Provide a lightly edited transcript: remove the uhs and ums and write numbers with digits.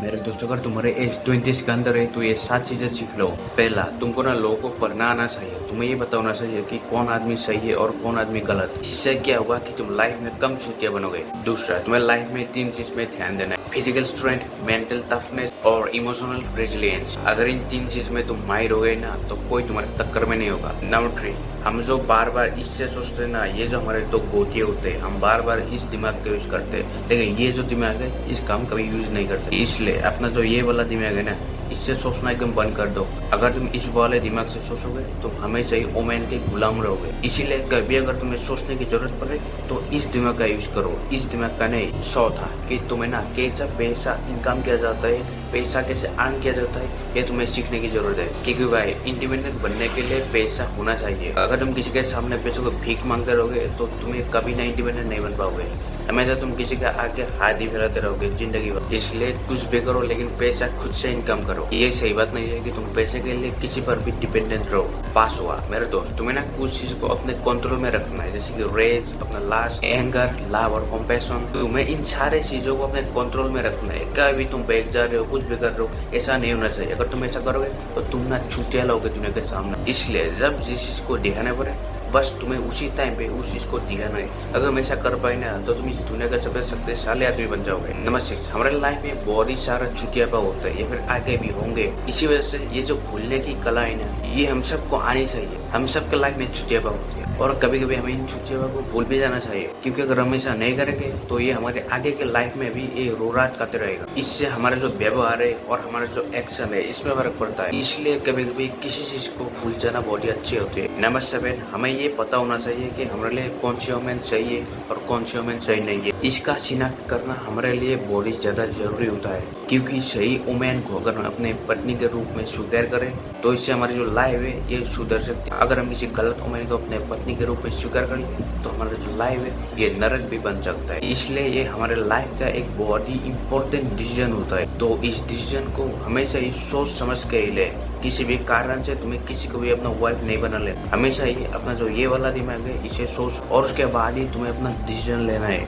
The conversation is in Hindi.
मेरे दोस्तों, अगर तुम्हारे एज 20 के अंदर है तो ये 7 चीजें सीख लो। पहला, तुमको ना लोगों को पढ़ना आना चाहिए। तुम्हें ये पता होना चाहिए कि कौन आदमी सही है और कौन आदमी गलत। इससे क्या होगा कि तुम लाइफ में कम चूतिया बनोगे। दूसरा, तुम्हें लाइफ में 3 चीज में ध्यान देना है: फिजिकल स्ट्रेंथ, मेंटल टफनेस और इमोशनल रेजिलियंस। अगर इन 3 चीज में तुम माहिर हो गए ना तो कोई तुम्हारे टक्कर में नहीं होगा। नंबर 3, हम जो बार बार इससे सोचते हैं ना, ये जो हमारे 2 गोतिये होते हैं, हम बार बार इस दिमाग का यूज करते हैं, लेकिन ये जो दिमाग है इसका हम कभी यूज नहीं करते। इसलिए अपना जो ये वाला दिमाग है ना, इससे सोचना एकदम बंद कर दो। अगर तुम इस वाले दिमाग से सोचोगे तो हमेशा ही ओमेन के गुलाम रहोगे। इसीलिए कभी अगर तुम्हें सोचने की जरूरत पड़े तो इस दिमाग का यूज करो, इस दिमाग का नहीं। चौथा, कि तुम्हें ना कैसा पैसा इनकम किया जाता है, पैसा कैसे अर्न किया जाता है, ये तुम्हें सीखने की जरूरत है। क्योंकि भाई, इंडिपेंडेंट बनने के लिए पैसा होना चाहिए। अगर तुम किसी के सामने पैसों को भीख मांगते रहोगे तो तुम्हें कभी ना इंडिपेंडेंट नहीं बन पाओगे। हमेशा तुम किसी के आगे हाथ ही फैलाते रहोगे जिंदगी भर। इसलिए कुछ भी करो लेकिन पैसा खुद से इनकम करो। ये सही बात नहीं है कि तुम पैसे के लिए किसी पर भी डिपेंडेंट रहो। पास हुआ मेरे दोस्त, तुम्हें ना कुछ चीज को अपने कंट्रोल में रखना है, जैसे कि रेज, अपना लास्ट, एंगर, लव और कॉम्पैशन। तुम्हें इन सारे चीजों को अपने कंट्रोल में रखना है। कभी तुम बैठ जा रहे हो, कुछ भी कर रहे हो, ऐसा नहीं होना चाहिए। अगर तुम ऐसा करोगे तो तुम ना छुट्टियां लोगे दुनिया के सामने। इसलिए जब जिस चीज को दिखाने पड़े बस तुम्हें उसी टाइम पे उस चीज को दिखाना है। अगर हमेशा कर पाए ना तो तुम इस दुनिया का सबसे शक्तिशाली आदमी बन जाओगे। नंबर 6, हमारे लाइफ में बहुत ही सारा छुट्टियापा होता है, या फिर आगे भी होंगे। इसी वजह से ये जो भूलने की कला है ना, ये हम सबको आनी चाहिए। हम सबके लाइफ में छुट्टियापा होती है और कभी कभी हमें इन छुट्टियों को भूल भी जाना चाहिए, क्योंकि अगर हमेशा नहीं करेंगे तो ये हमारे आगे के लाइफ में भी ये रोरात करते रहेगा। इससे हमारा जो व्यवहार है और हमारा जो एक्शन है इसमें फर्क पड़ता है। इसलिए कभी कभी किसी चीज को भूल जाना बहुत ही अच्छी होती है। नंबर 7, हमें ये पता होना चाहिए कि हमारे लिए कौन सी वोमेन चाहिए और कौन सी वोमेन सही नहीं है। इसका शिनाख्त करना हमारे लिए बहुत ही ज्यादा जरूरी होता है, क्योंकि सही वोमेन को अगर हम अपने पत्नी के रूप में स्वीकार करें तो इससे हमारी जो लाइफ है ये सुधर सकती है। अगर हम किसी गलत वोमेन को अपने पत्नी के रूप में स्वीकार कर लें तो हमारा जो लाइफ है ये नरक भी बन सकता है। इसलिए ये हमारे लाइफ का एक बहुत ही इम्पोर्टेंट डिसीजन होता है। तो इस डिसीजन को हमेशा ही सोच समझ के ही ले। किसी भी कारण से तुम्हें किसी को भी अपना वाइफ नहीं बना लेना। हमेशा ही अपना जो ये वाला दिमाग है इसे सोच और उसके बाद ही तुम्हें अपना डिसीजन लेना है।